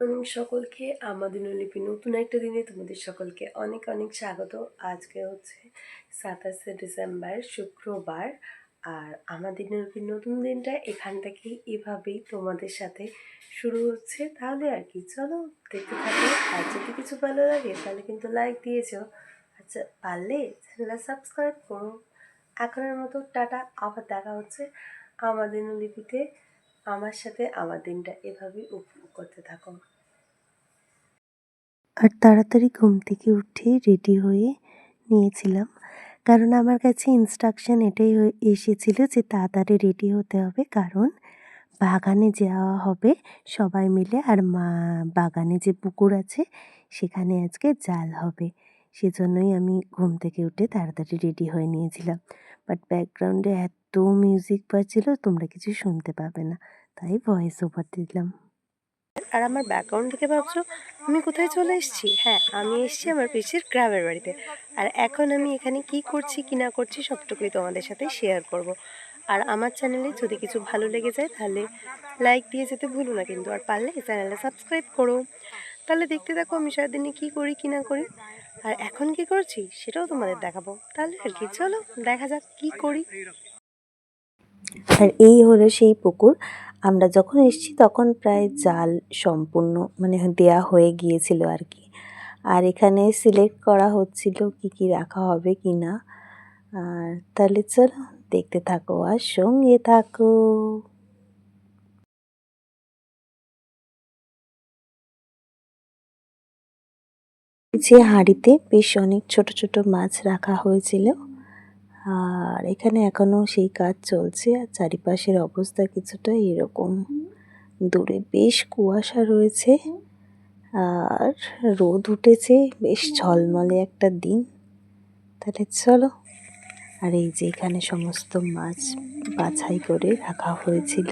Morning সকলকে আমার দিনলিপি নতুন একটা দিনে তোমাদের সকলকে অনেক অনেক স্বাগত। আজকে হচ্ছে 27শে ডিসেম্বর শুক্রবার। আর আমার দিনলিপির নতুন দিনটা এখান থেকেই এভাবেই তোমাদের সাথে শুরু হচ্ছে। তাহলে আর কি, চলো দেখতে থাকো। আর যদি কিছু ভালো লাগে তাহলে কিন্তু লাইক দিয়েছো, আচ্ছা পারলে চ্যানেলটা সাবস্ক্রাইব করো। এখনের মতো টাটা, আবার দেখা হচ্ছে আমার দিনলিপিতে। আমার সাথে আমার দিনটা এভাবেই উপভোগ করতে থাকো। আর তাড়াতাড়ি ঘুম থেকে উঠে রেডি হয়ে নিয়েছিলাম, কারণ আমার কাছে ইনস্ট্রাকশন এটাই এসেছিল যে তাড়াতাড়ি রেডি হতে হবে, কারণ বাগানে যাওয়া হবে সবাই মিলে। আর বাগানে যে পুকুর আছে সেখানে আজকে জাল হবে, সেজন্যই আমি ঘুম থেকে উঠে তাড়াতাড়ি রেডি হয়ে নিয়েছিলাম। বাট ব্যাকগ্রাউন্ডে এত মিউজিক বাজছিল তোমরা কিছু শুনতে পাবে না, তাই ভয়েস ওভার দিলাম। আর আমার ব্যাকগ্রাউন্ড থেকে ভাবছো আমি কোথায় চলে এসেছি? হ্যাঁ, আমি এসেছি আমার পিসির গ্রামের বাড়িতে। আর এখন আমি এখানে কি করছি কি না করছি সবটুকুই তোমাদের সাথে শেয়ার করব। আর আমার চ্যানেলে যদি কিছু ভালো লেগে যায় তাহলে লাইক দিয়ে যেতে ভুলো না কিন্তু। আর পারলে চ্যানেলটা সাবস্ক্রাইব করো। তাহলে দেখতে থাকো আমি সারাদিনে কী করি কি না করি। আর এখন কি করছি সেটাও তোমাদের দেখাবো। তাহলে আর কি, চলো দেখা যাক কি করি। আর এই হলো সেই পুকুর। আমরা যখন এসেছি তখন প্রায় জাল সম্পূর্ণ দেয়া হয়ে গিয়েছিল আর কি। আর এখানে সিলেক্ট করা হচ্ছিল কি কি রাখা হবে কি না। আর তাহলে চলো দেখতে থাকো আর সঙ্গে থাকো। যে হাঁড়িতে বেশ অনেক ছোট ছোট মাছ রাখা হয়েছিল, আর এখানে এখনো সেই কাজ চলছে। আর চারিপাশের অবস্থা কিছুটা এরকম, দূরে বেশ কুয়াশা রয়েছে আর রোদ উঠেছে, বেশ ঝলমলে একটা দিন। তাহলে চলো। আর এই যে এখানে সমস্ত মাছ বাছাই করে রাখা হয়েছিল,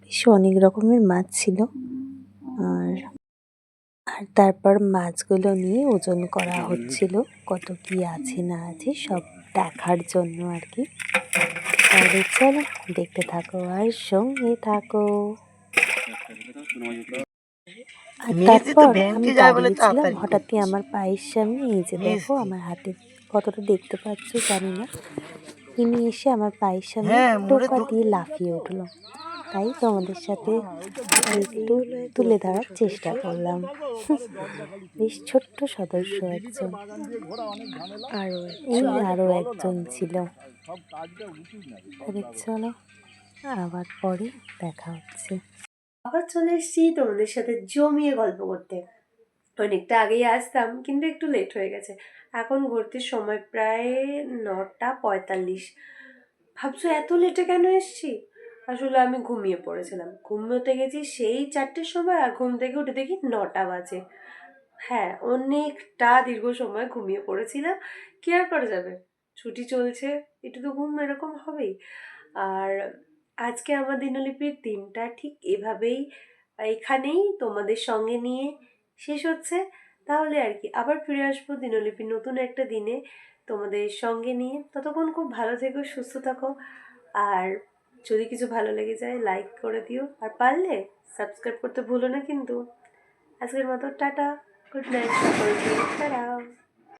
বেশ অনেক রকমের মাছ ছিল। আর আর তারপর মাছগুলো নিয়ে ওজন করা হচ্ছিল, কত কি আছে না আছে সব দেখার জন্য আর কি। তাহলে চলো দেখতে থাকো আর সঙ্গে থাকো। আর তারপর আমি দাঁড়িয়েছিলাম, হঠাৎই আমার পায়ের সামনে এই যে দেখো আমার হাতে কতটা দেখতে পাচ্ছ জানি না, ইনি এসে আমার পায়ের সামনে টোকা দিয়ে লাফিয়ে উঠলো। তাই তোমাদের সাথে একটু তুলে ধরার চেষ্টা করলাম। বেশ ছোট্ট সদস্য একজন, আরও একজন ছিল। তবে চলো আবার পরে দেখা হচ্ছে। আবার চলে এসেছি তোমাদের সাথে জমিয়ে গল্প করতে। অনেকটা আগেই আসতাম কিন্তু একটু লেট হয়ে গেছে। এখন ঘুরতে সময় প্রায় 9:45। ভাবছো এত লেটে কেন এসছি? আসলে আমি ঘুমিয়ে পড়েছিলাম, ঘুমোতে গেছি সেই 4টের সময়, আর ঘুম থেকে উঠে দেখি 9টা বাজে। হ্যাঁ, অনেকটা দীর্ঘ সময় ঘুমিয়ে পড়েছিলাম। কি আর করা যাবে, ছুটি চলছে, একটু তো ঘুম এরকম হবেই। আর আজকে আমার দিনলিপির দিনটা ঠিক এভাবেই এখানেই তোমাদের সঙ্গে নিয়ে শেষ হচ্ছে। তাহলে আর কি, আবার ফিরে আসবো দিনলিপির নতুন একটা দিনে তোমাদের সঙ্গে নিয়ে। ততক্ষণ খুব ভালো থেকো, সুস্থ থাকো। আর যদি কিছু ভালো লেগে যায় লাইক করে দিও, আর পারলে সাবস্ক্রাইব করতে ভুলো না কিন্তু। আজকের মতো টাটা, গুড নাইট সকলকে, টাটা।